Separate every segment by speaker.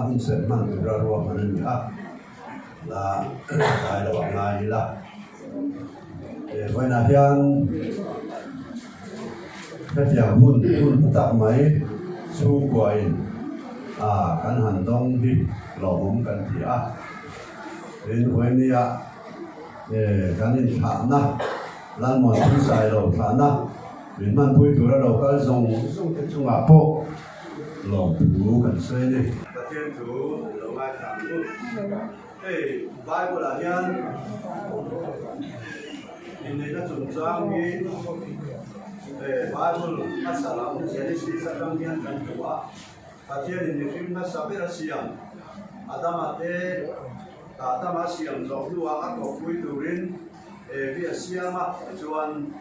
Speaker 1: hun sen man ra ro man ni a la ai lo ngai la vậy là hiện cái việc hun tập máy su quay căn hành động đi lò bún căn thì đến với nia căn in thả na lan mòn thu xài đầu thả na đến man pui tu ra đầu cái dùng cái chung áp bộ lò thủ cần xoay đi cái thiên thủ lò mai thảm luôn hey vai của là hiện ini na tunjang ni Bible masalah jadi sisa kalian kan dua kajian ini firman sampai siang Adam siang jauh dua aku kui turin dia siang juan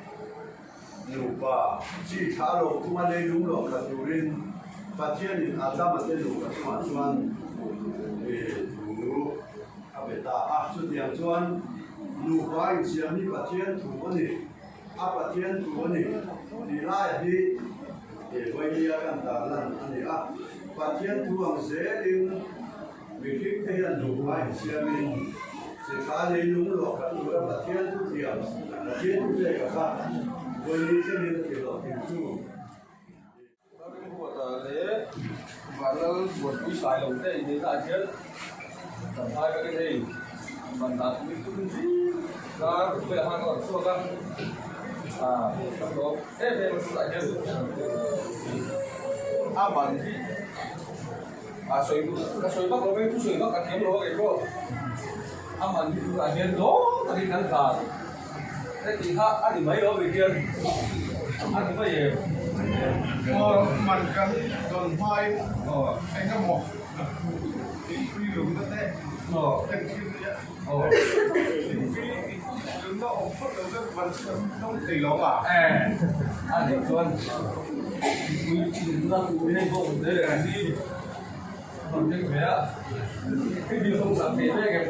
Speaker 1: lupa ji kalau cuma lelung lo katurin kajian ini Adam lupa cuma juan dulu apa yang juan lupa yang siang ni kajian tu ni apa kajian tu ni di lain di bagi akan dalam ni kajian tu ang seding bikin kajian lupa yang siang ni sekali lelung lo katurin kajian tu diam kajian tu dia kata bagi sini kita itu
Speaker 2: Kalau buat bisa yang kita ini saja, sampai ke sini, mandat itu sih, kalau pilihan orang tua kan, kalau memang saja, aman sih, soal kalau itu soal kan yang lo itu, aman itu aja dong, tadi kan kan, tapi ada mai lo bikin, ada mai ya.
Speaker 3: Mình cần tuần mai anh có một quy đúng rất đấy anh chưa đứng đó phút đầu rất vẫn không tỷ lắm
Speaker 2: để tuần quy trình ra quy định bộ đây là cái gì còn cái cái điều không làm thế này cái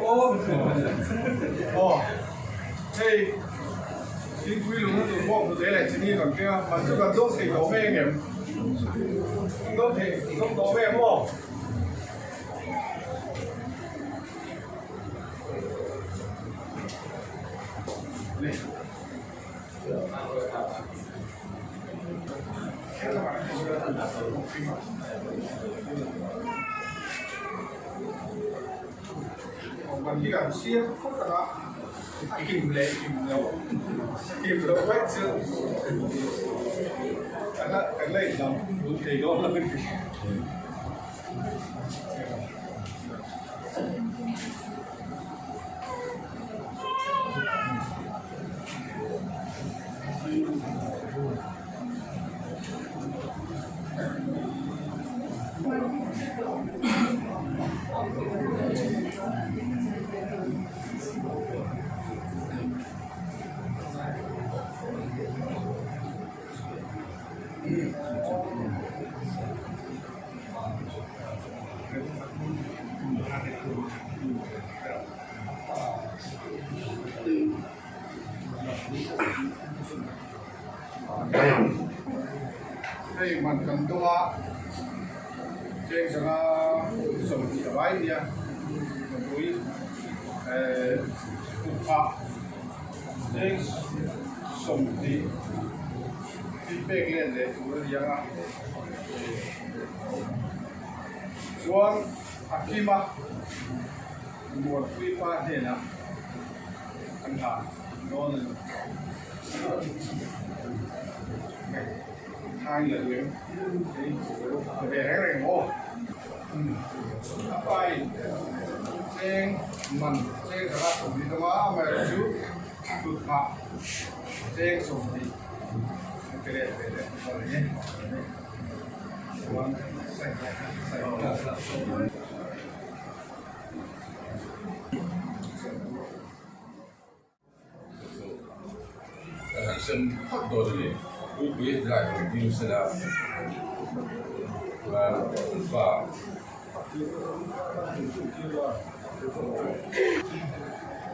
Speaker 3: thì cái quy đúng nó được bộ thế này chỉ đi còn kia mà chứ còn tốt thì có về nghiệm tốt thì không có về đúng không còn khi gặp siêu không cần đó kìm đâu quét chưa cái này lắm thì đó là đây mình cần tua trên sana sông chỉ vài nha với cục trên sông thì bê lên để tụi nó giang xuống akima một quy pha thế nào anh thà đó là hai lần nữa về cái này ngô apa sen man sen salah satu di rumah menuju Tupak sen sumbi kira kira soalnya uang saya
Speaker 4: sân phát đồ để quý vị lại review sẽ là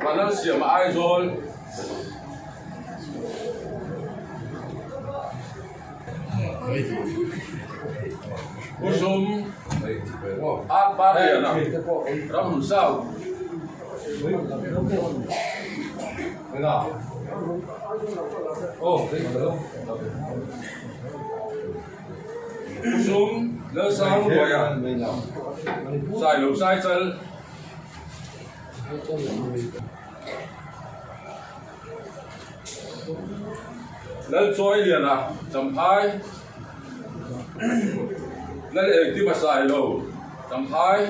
Speaker 4: và nó xỉa mà ai rồi bổ sung ba đây là rắm sao xuống lỡ sang rồi à sai lục sai chân lỡ trôi liền à chấm hai lỡ để tí mà sai đâu chấm hai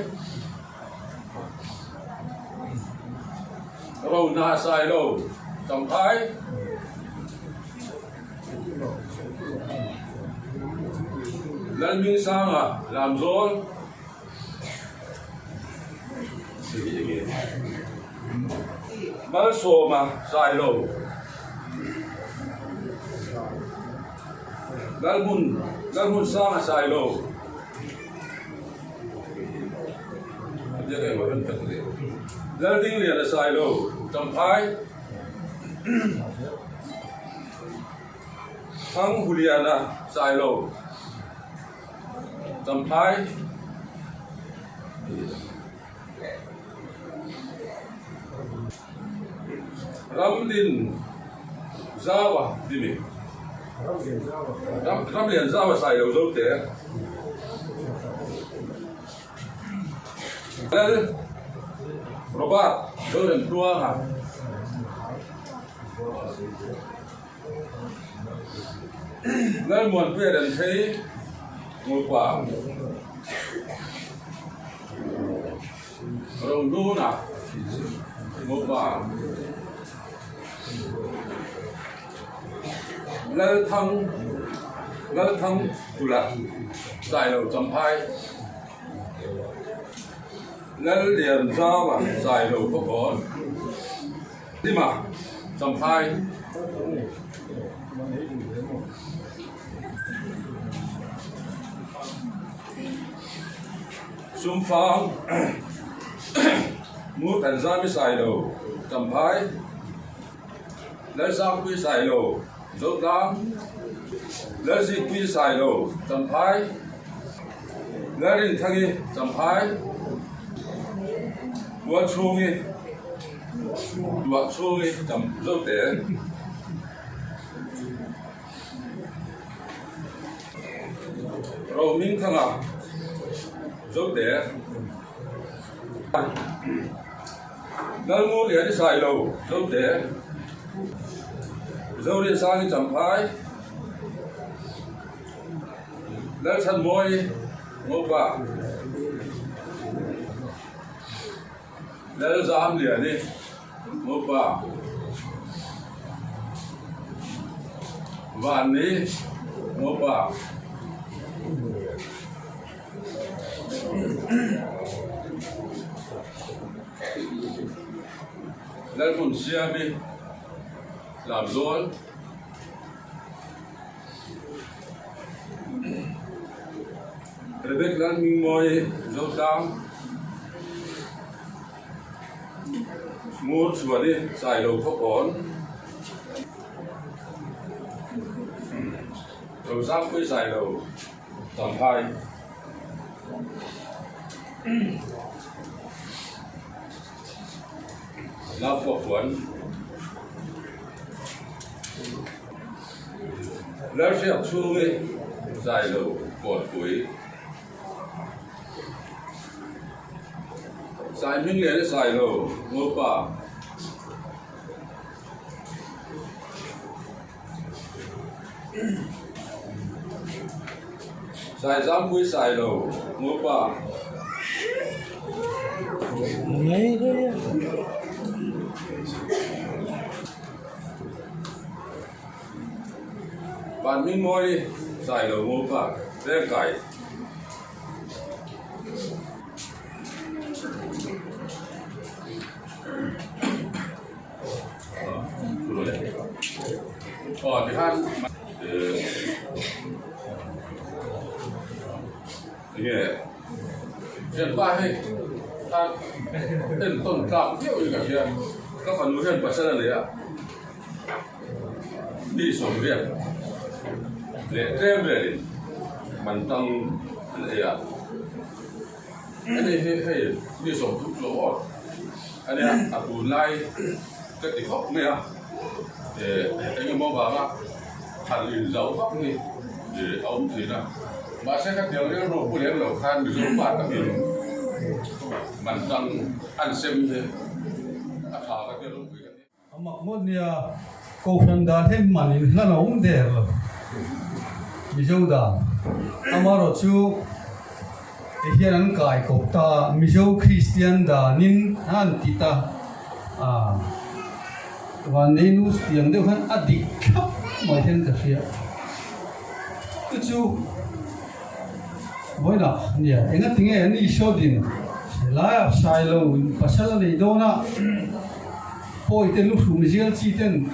Speaker 4: rồi na sai đâu chấm hai lần mình sang à làm rồi bao số mà sai đâu lần mun sang à sai đâu lần đinh liền là sai đâu chấm hai thằng Juliana sai đâu chấm hai ram din zawa dimi ram liền zawa sai đâu dấu thế lên Robert dấu đến tua hả lên muôn về đến thấy một quả rồng đu nào một quả lơ thăng chủ là giải đầu chấm hai lơ liền ra và giải đầu có còn đi mà chấm hai xung phong mua thành ra mới xài đồ tầm phái lấy sao quy xài đồ dấu tám lấy gì quy xài đồ tầm phái lấy đình thăng đi tầm phái mua chuông đi tầm dấu tiền rồi mình thăng à dấu tiền nâng mua để đi xài lầu dấu tiền dấu đi sang đi chấm phái lấy chân môi ngô bạc lấy giam liền đi ngô bạc vạn đi ngô bạc lên một xe đi làm rồi rồi biết lên mình ngồi dâu tam mua chùa đi xài đầu khóc ổn rồi giáp với xài đầu tầm hai lao phổ quấn lao sẽ học chuông đi dài đầu cột cuối dài minh liền dài đầu ngô bà dài giam cuối dài đầu ngô bà
Speaker 5: ngay đấy
Speaker 4: bạn minh môi dài đầu ngô bà đen cày thì han như hiện ba hay han tên tuần cảm kiểu như cả kia các phần núi hiện và sơn đấy ạ đi xuống việc để thêm về mình tăng đấy ạ anh này hay đi sống thuốc lỗ anh này à buồn lại cái gì khóc này à để anh em mua vào á thành liền giấu khóc này để ông thì là mà sẽ các điều này rồi buổi đêm đầu khan được giống bạn các điều mình đang ăn xem thế thả các điều lúc vậy
Speaker 2: mặc môn nia câu phần đàn thêm màn là nó không đẹp rồi ví dụ đó amaro chu hiện anh cái cột ta ví dụ Christian đàn nín han tita và nên us tiếng đều han adik khắp mọi thiên cả phía cái chu với đó nia anh ấy tiếng anh đi show din lại sai lâu pasal này đâu na hồi tên lúc xuống riêng chi tên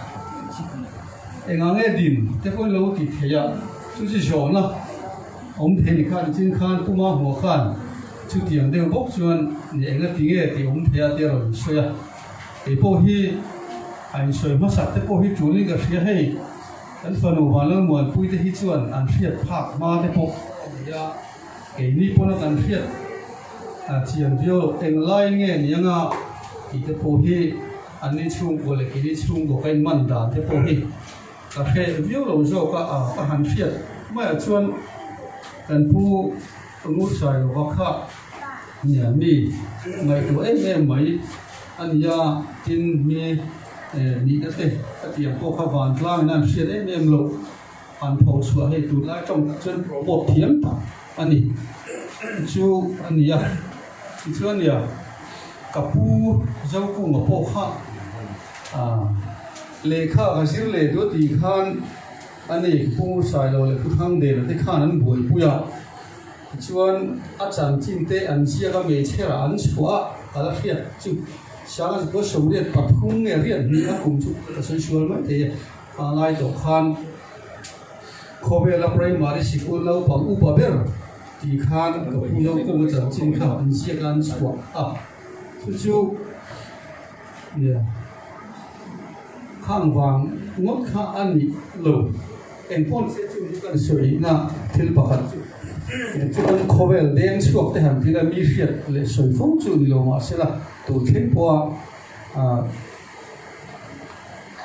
Speaker 2: anh nghe din thế coi lâu thì thấy à chú chỉ giỏi na ông thấy khan trên khan tu ma hồ khan chú tiếng đều bốc chuan anh nghe tiếng thì ông thấy à rồi soi à thì po hi anh soi mà sát thế po hi chú linh cái gì hay anh phần hồ vào lâu muộn pui thế hi chuan anh phiệt phạc ma thế po ya cái ní po nó anh phiệt chiên phiêu anh lai nghe nhang à thì thế po hi anh ấy chung của lại cái chung của cái mặn đàn thế po hi cái hệ phiêu lâu rồi cả hành phiệt mà chuan anh pu ngũ sai rồi cả nhà mi ngày tuổi em mấy anh ya tin mi mi cái thế cái tiền po khá vàng lang nên phiệt em lâu anh phô xua hay tụt lại trong chân một thiếm anh ấy chú anh ya chú anh ya kapu dâu ku ngọc po kha lệ kha cái gì lệ đó thì khan anh ấy pu sai rồi pu thang đề là cái khan anh bồi pu ya chú anh chan chín tê anh chia cái mấy chế là anh xóa cái là phiền chú sáng anh có sống điện tập không nghe điện như các cùng chú cái sân suối mà thì lại tổ khan khoe là primary school lâu bằng upaber thì khan cái pu lâu cũng có chan chín kha anh chia cái anh xóa chú khang vàng ngót khá anh lâu em phone sẽ chú cái sợi na thil pakhat chú anh khoe đen suộc thế hẳn thì là mi phiệt lệ sợi phong chú lâu mà sẽ là tổ thiên qua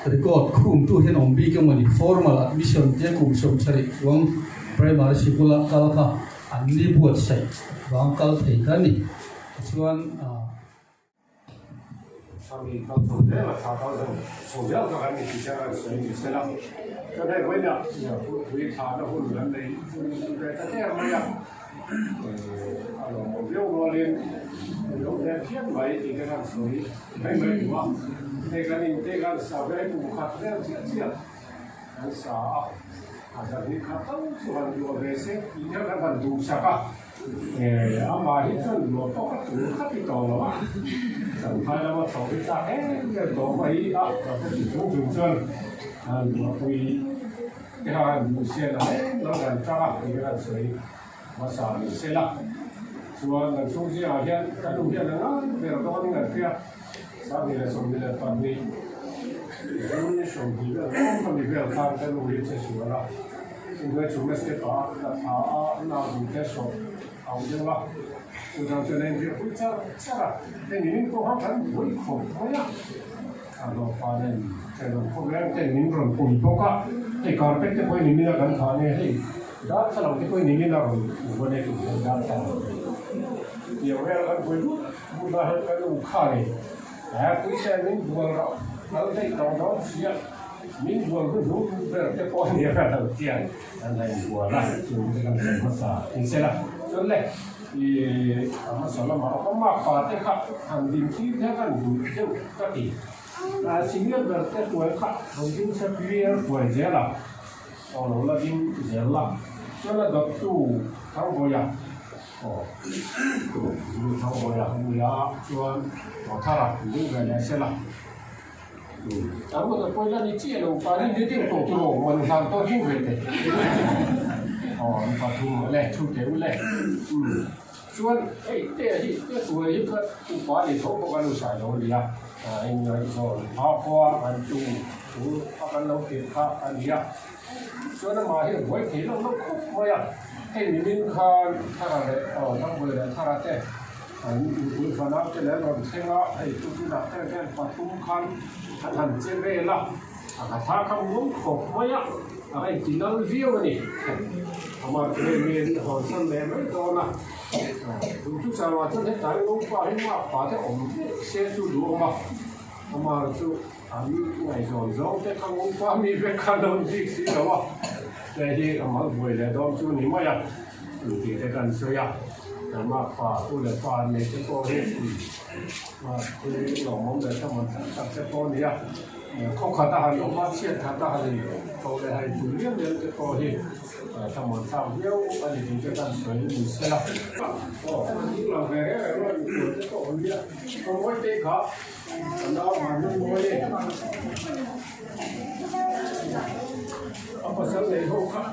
Speaker 2: record khum tu hen om bi cái mình formal admission je kum som chari wang primary school kal kha an ni buat sai wang kal thei ka ni chuan
Speaker 3: Kami kalau sudah lah, kalau sudah tu kami bicara soal Islam. Jadi banyak ya, bui thana pun ada. Tapi banyak. Kalau dia orang dia kian baik dengan soal, baik juga. Dengan sahaja bukan dia dan sah. Ada ni kata Tuhan dua belas, ini kan bantu siapa? Ama itu lo tokat tu kati tolong ah. Sampai lama tahu kita dia tahu bayi tapi itu tujuan waktu dia usia lo kan cakap dia sendiri masa selah. Soal dan solusi akhir kan dia dengan berdoa dengan dia. Sambil sambil pagi. Ini sambil kami berdoa kan dia sesuatu. Chúng chúng ta sẽ có nào cũng sẽ số hậu dân lo, cho nên việc cũng chắc là cái những câu hỏi vẫn vui khủng thôi á, rồi phát hiện cái đồng không biết cái những rồi cùng bao cả, thì còn cái cái những là gần thà này thì đó là cái những là rồi vấn đề cũng đang tạo, nhiều cái là vui vui là cái đủ khá này, cái cái những buồn rồi, nó thấy trong đó chỉ mình buồn cái lúc về cái con này là đầu tiên anh này buồn là chúng ta làm cái sao thì sẽ là cho nên thì mà sau đó mà có mặc vào cái khác hàng điểm chi thế kan đủ chứ các tỷ chính là cái tuổi khác đầu tiên sẽ bia tuổi dễ là sau đó là điểm dễ là cho nên đợt tu thằng bồi à thằng bồi à bồi à cho họ thà là những người này sẽ là Aku tak pernah ni cik lo, pada dia tengok tu lo, mana santai tu betul. Lepas tu leh, tu dia leh. Cuman, dia suai juga upah ni, tu bukan usaha lo dia. Ini so, apa antu, tu akan lo kita dia. Cuman mahir, buat kita lo kau ya. Ni min kan, thara le, tak boleh thara te. มีฝรั่งที่แล้วเราเชื่อว่าไอ้ทุกที่นักแข่งปัตตุคันหันเจเวล่ะอาถ้าคำงงขบไม่อะไอ้จีนัลวิวนี่อามาเรียนหอนสันเล่ไม่โดนนะทุกสาวที่ได้งงฟ้าให้มาฟ้าที่อมเสียจุดดูมาอามาจุอันนี้ไอ้จงแต่คำงงฟ้ามีเป็นขนมจีสิแล้ววะแต่ที่อามาบ่อยเลยดอมจุนี่ไม่อะที่ได้กันเสียแต่มาฟ้าตัวเล็กฟ้าในที่โตเห็นมาที่หลงมองเดินทั้งหมดทั้งเจ้าตัวนี้อะเขาขัดทหารออกมาเชียร์ขัดทหารเขาเลยให้ผู้เลี้ยงเลี้ยงที่โตเห็นทั้งหมดสามเดียวอันนี้ที่กันสวยมีเสละก็วันนี้เราแก่เราอยู่ที่โตนี้เขาไม่ได้ขับเรามาไม่ได้เอาภาษาเลยเขาขับ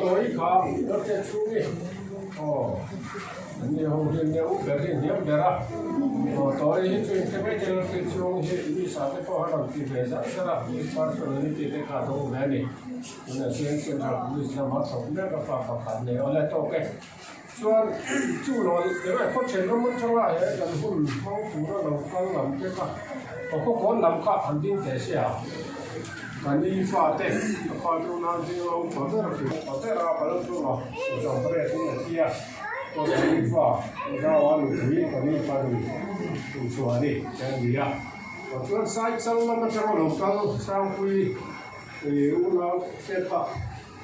Speaker 3: ตัวนี้ขับรถจะช่วยอันนี้เราเรียนเนี่ยอุปกรณ์เนี่ยเดี๋ยวตัวนี้ช่วยทำให้เราเป็นช่วงที่มีสารพัดเราที่เป็นสารมีสารส่วนนี้ที่ได้ขาดตรงนี้นั่นเสียงเรามีสมาร์ทโฟนเนี่ยก็ฝากผ่านเนี่ยอะไรต่อไปส่วนจู่เราเดี๋ยวไอ้คนเชื่อเราไม่ช่วยอะไรกันหุ่นห้องผู้เราฟังลำเจ้าค่ะเขาคนลำข้าพันดินเสียกันนี้ฟ้าเต็มฟ้าตรงนั้นที่เราขอเท่าไหร่ขอเท่าไหร่ไปแล้วตัวเราจะไปเรื่องที่ตัวนี้ฟ้าเราวันนี้ตอนนี้ฟ้าดูชัวร์ดิแค่นี้อ่ะส่วนสายสั่งเราไม่ใช่เราลูกเขาสั่งคุยเราเช็ดผ้า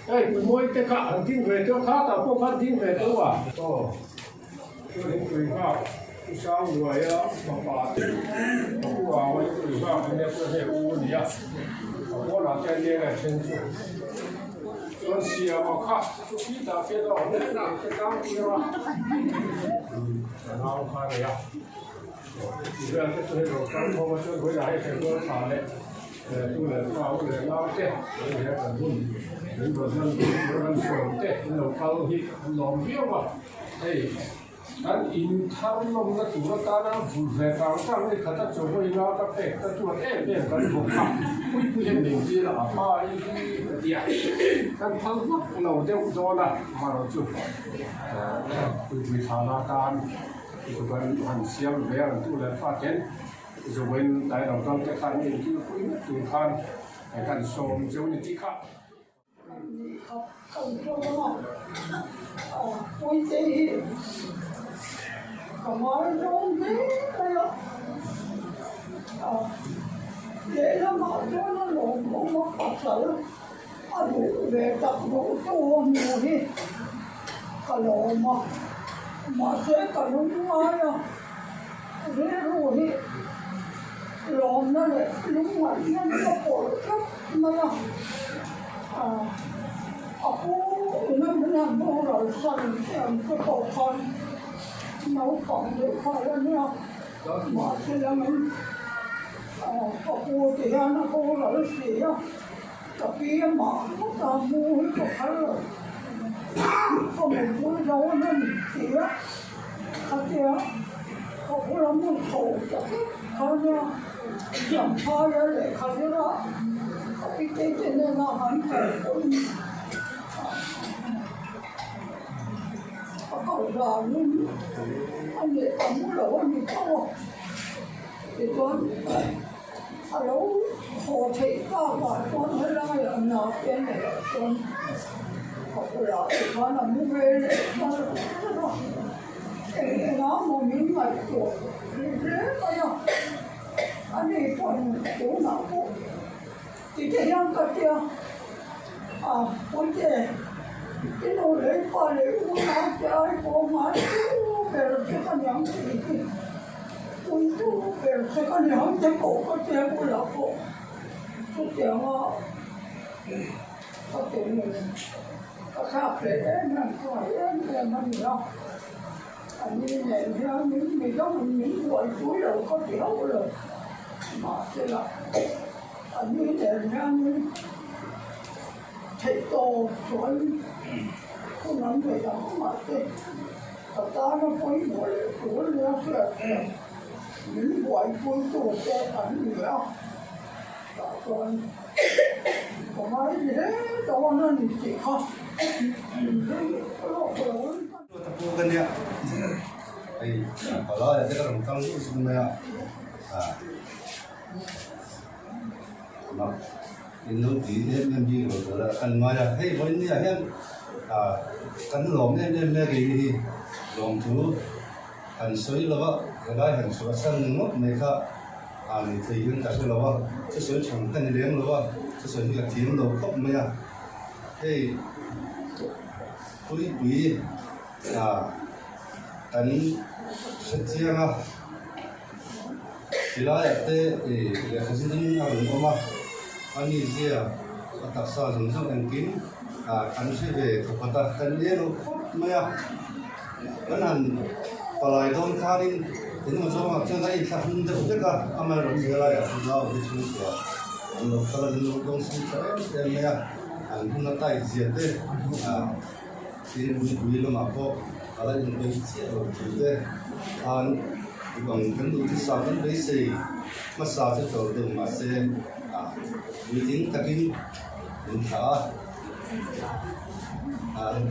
Speaker 3: เฮ้ยมวยเตะขาหันทิ้งไปเจ้าขาแต่พวกพันทิ้งไปตัวช่วยคุยข้าวช่างรวยอ่ะมาปาดผู้ว่าไว้คุยข้าวเนี่ยเพื่อให้อู้นี่อ่ะ我老家那个清楚，说西嘛看，就比他别到那这当地嘛，然后看的呀，这边就是那种刚从我这回来很多厂的，都来发过来拉的，有些很多人说像有人说的，那种高级老表嘛，哎。อันอินทาร์ลมก็ถือว่าการนั้นฝุ่นแฝงต่างๆนี่เขาจะช่วยเราก็เป็นก็ช่วยเป็นกันหมดครับผู้เห็นหนึ่งที่ละป้าอีเดียกันทั้งพวกเราเจ้าโจนะมาเราจุดคุยฐานะการคุยกันหันเสียงเรื่องตู้เล่นฟ้าเห็นจะเว้นแต่เราต้องจะการนี่ที่คุยถึงการในการส่งเจ้าหน้าที่ครับ
Speaker 6: เขาส่งมาคุยเจก็มาโดนเลยอ่ะเดี๋ยวมาโดนแล้วหลงมาปัสสาวะอ่ะดูเด็กจับดูตัวมือที่ก็หลงมาเสียกันลงมาอ่ะเรื่องรู้ที่หลงนั่นแหละลุงวันนั้นก็ปวดครับมาaku benar-benar berurusan yang kepokan maupun dekarnya masih dengan aku tiada aku rahasia tapi mahu kamu itu kalau kamu jauhan dia katanya aku lamun tahu karena yang saya lekarnya tapi tidak nak hantarเขาด่าลุงอันนี้ทำให้เราว่ามีเขาแต่ตอนเราขอเทก้าบาทตอนให้ได้อันนั้นเป็นไงตอนเขาด่าตอนนั้นไม่เป็นตอนเอ็งน้ำมันมีไม่ตัวเรื่องอะไรอันนี้คนตัวหนักที่จะยังกัดเดียวคนเจ้cái đồ lấy qua lấy uống áo chơi cô máy về cái con nhóm thì tôi về cái con nhóm cái cổ có chơi của lão cổ có chơi mà có chơi mình có sao để em làm khỏi em làm mình đâu anh như này theo mình có những buổi cuối đầu có tiểu rồi mà thế là anh như này theo thầy tổ chuẩn không nắm về đó mà thế ta nó quấy buổi của nó sẽ những buổi cuối tổ sẽ ảnh nữa còn mấy gì đấy đó nó chỉ không
Speaker 2: Tập vô gần đi ạ.
Speaker 1: ai kalau ada kan orang itu sebenarnya mak ini dia ni kalau kan maya hey boleh ni kan kan lom ni ni lom tu kan soi lawa kadai kan suasan ngot mereka ni thấy cái sự lawa cái sự chẳng kan liang lawa cái sự cái tiếng lawa khóc maya hey quý kan setiap wilayah presiden Alabama ani dia tak sah langsung mungkin kan sih kepada kan dia maya kan palai don karin ini macam macam tadi tak hendak juga amal wilayah sudah itu kalau dong sih maya hendak tai siapa ini bulu apa kalau yang berisi itu bằng cái nút sao vẫn lấy xì massage cho đầu mà xe uy tín các cái mình thả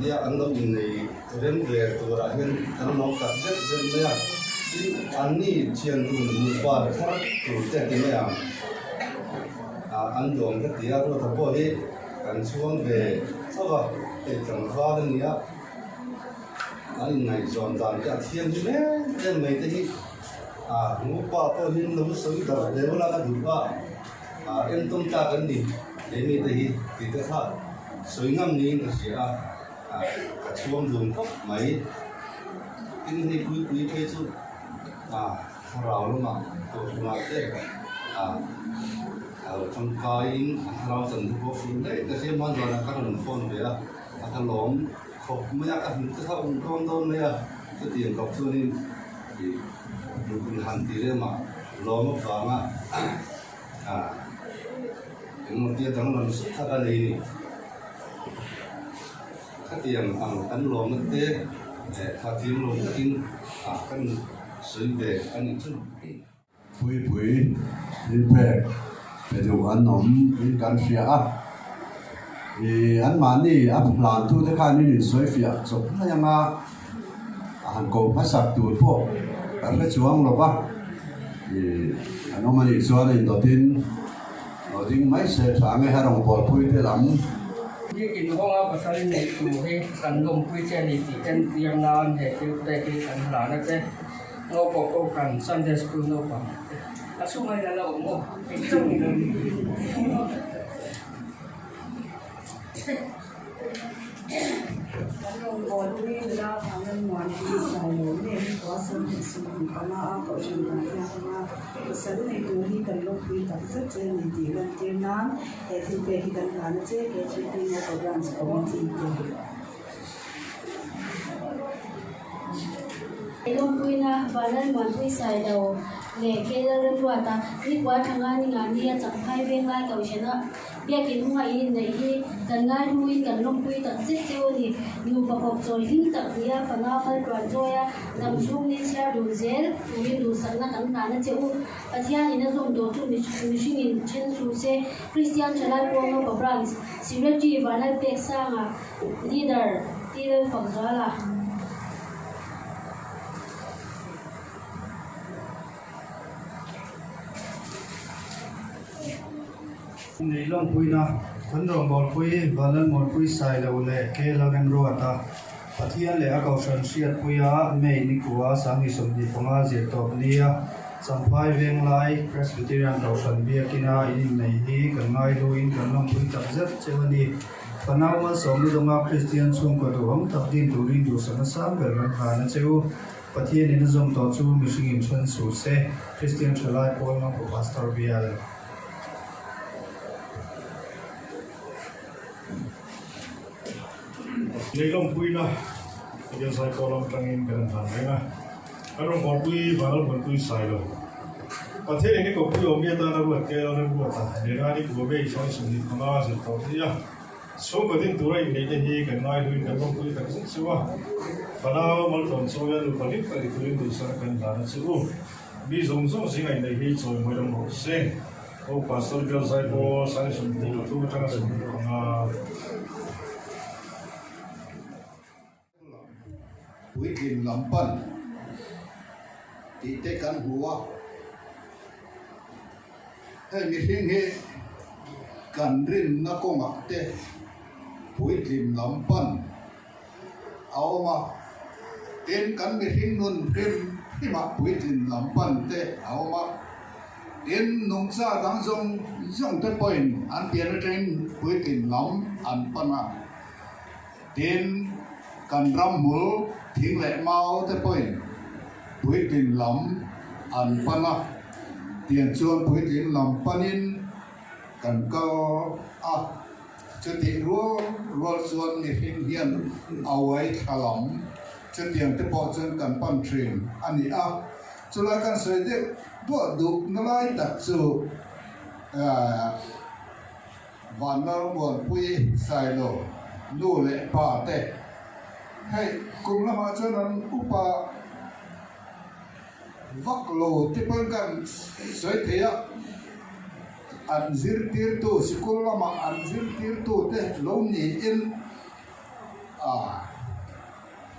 Speaker 1: dia ăn lâu như này đến về tôi đã hiện ăn nóng tập rất rất nhiều nhưng ăn ní chiên mình qua phát từ cái này ăn đồ cái gì đó thằng bố đi ăn xuống về sau đó để trồng hoa lên nhá anh này dọn dọn cả thiên chứ mấy mấy cái ngũ qua tôi hin lũ sống đời đều là cái đủ qua em tung ta cái gì để mình thì cái khác suy ngẫm đi là gì cả chuông dùng khóc mấy cái này quý thế chứ rào luôn mà tôi làm thế ở trong cái rào dần vô phun đấy cái gì món rồi là các đồng phun vậy là các lốm khóc mấy cái thằng con đôn này cái tiền cọc cho nên mình hành thì đấy mà lo mất vàng những một tia trắng làm xuất ra đây cái tiền ăn lo mất thế để phát triển lo cái tiền cái sử về anh chút bùi đi về dù ăn nóng đi cắn phía thì ăn mà đi ăn làm thu thế khai nên suy phía chụp nó yang hàng cổ phát sạch tuổi phố các cái chuông là quá thì anh mà đi xóa thì đầu tiên mấy xe sáng ngày hai đồng hồ vui thế lắm
Speaker 7: đi in hoa và sai này tụ hay cần lồng quy chế này thì trên tiệm nan hệ tiêu tệ thì cần là nó sẽ ngô cổ cổ cần Sunday school ngô bằng số này là lồng ngô cái trong này
Speaker 6: Long bồn quy là thằng nhân ngoan quy sai lỗi nên có sân thì sự có mà có chuyện là cái mà cái sân này tụi đi cần long quy tập rất trên mình chỉ cần tiền nám để thì về thì cần là nó chế cái chuyện đi nó có đoàn sẽ có tiền
Speaker 8: long quy na balan man quy sai đầu để cái đó là ta đi qua thằng anh ngàn đi chẳng hay bên lai cầu chuyện đó biết cái hôm nay này thì cần ngay nuôi cần long quy tận xích tiêu thì nhiều bậc học rồi hình tận thì phần nào phải đoàn rồi nằm xuống đi xe đồ dễ vì đồ sẵn là cắn cá nó chịu và thì anh nó dùng đồ chung mình xin trên số xe Christian trở lại qua nó bảo rằng security và lại bẹt sang leader phòng gió là
Speaker 2: này long quy na vẫn rồi một quy và lần một quy sai đầu lệ kê là gần rồi ta và thiên lệ cầu sơn siết quy á mấy ní của sáng ngày sớm đi phong á diệt top nia sang phai veng lai Presbyterian cầu sơn bia kina in này đi cần ngay đuôi cần long quy tập rất chơi đi và nào mà sống đi đông á Christian xung quanh đồ ông tập tin đồ riêng đồ sáng sáng về mặt hà nó chơi và thiên nên dùng tổ chức mình sinh nghiệm xuân số xe Christian trở lại Paul mà của pastor bia
Speaker 3: lấy lòng quy na giờ sai có lòng trăng in cái thằng đấy na cái lòng bọt quy và lòng bọt quy sai rồi và thế này cái cục quy ông biết ta nó vượt kia nó vượt ta để ra đi của bây sau sự việc không ai sẽ tao thì à số cái tin tuổi này để gì cái nói đuôi cái lòng quy thật sự xấu và nó mất còn số ya được phân cái tuổi tuổi sang cái là nó xấu vì dùng gì này để hi rồi mới đồng hồ xe ô pastor giờ sai có sang sự việc tu trang sự
Speaker 1: quý kim lắm bận
Speaker 9: thì te kan hua hay mi hing he kan rin na ko mak te pui lim lam pan ao ma ten kan mi hing nun rim hi ma pui lim lam pan te ao ma ten nong sa dang zong te point an pian train pui lim lam an pana ten kan ram mul thing le mau te point pui lim lam an pana tiền chuan pui lim lam panin kan ko chu ti ru chuan mi hing hian awai thalam chu tiang te po chuan kan pan thin ani chula kan soi de bo du na lai tak chu van na bon pui sai lo nu le pa te hay cùng lắm mà chuan an upa vak lo te pon kan soi te an zir tir tu sikul lama an zir tir tu te lo ni in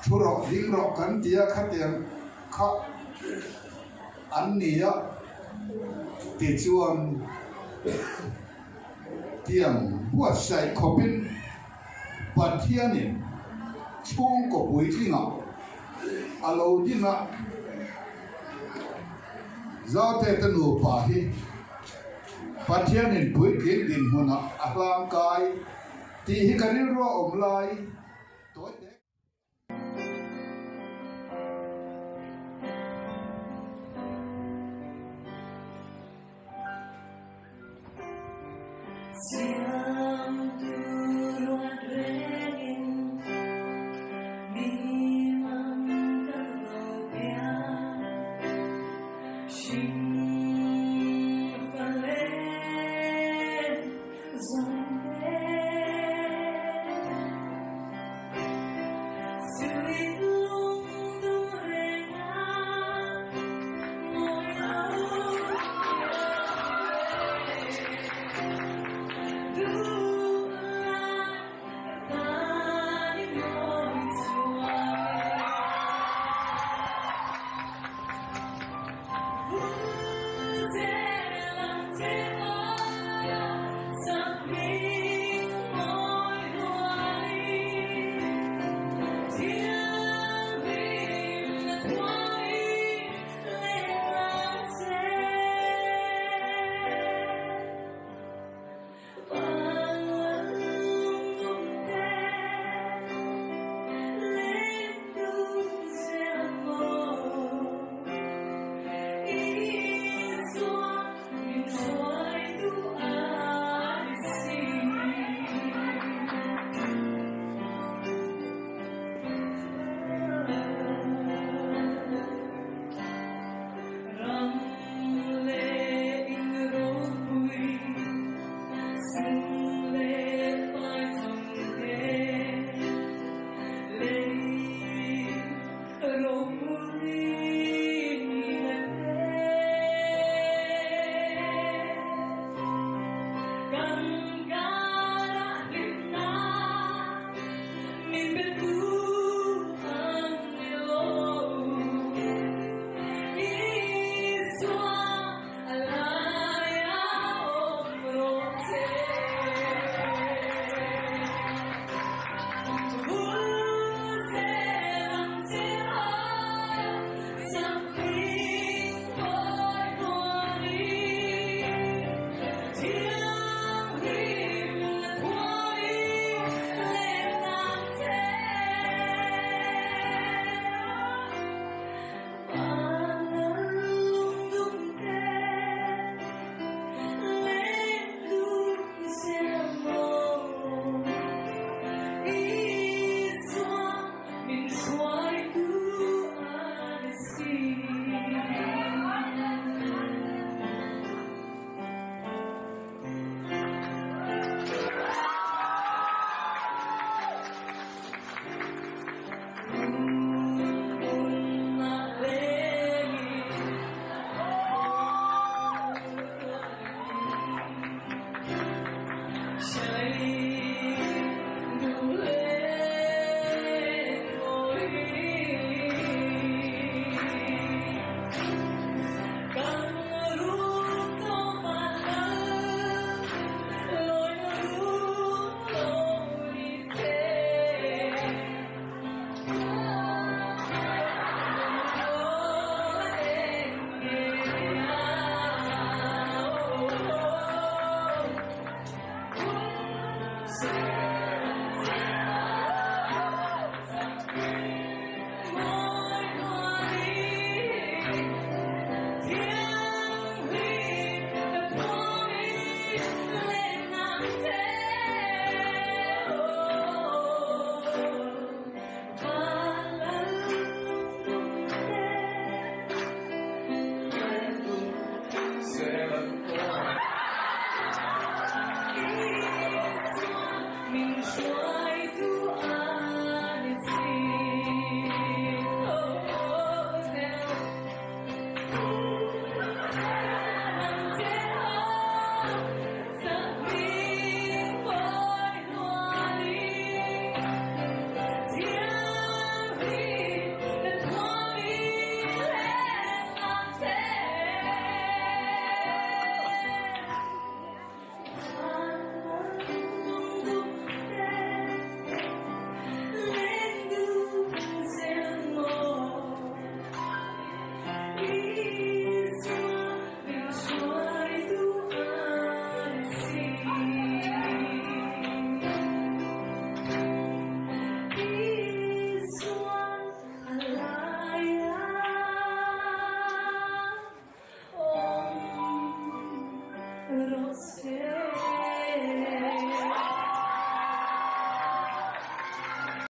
Speaker 9: thuro ding ro kan tia khatiang kha an nia ti chuan tiang buat sai khopin pathianin chung ko pui thinga alo dinga zate tanu pa hi pathianin pui kin din huna ahlang kai ti hi kanil ro om lai toi te
Speaker 10: Ooh.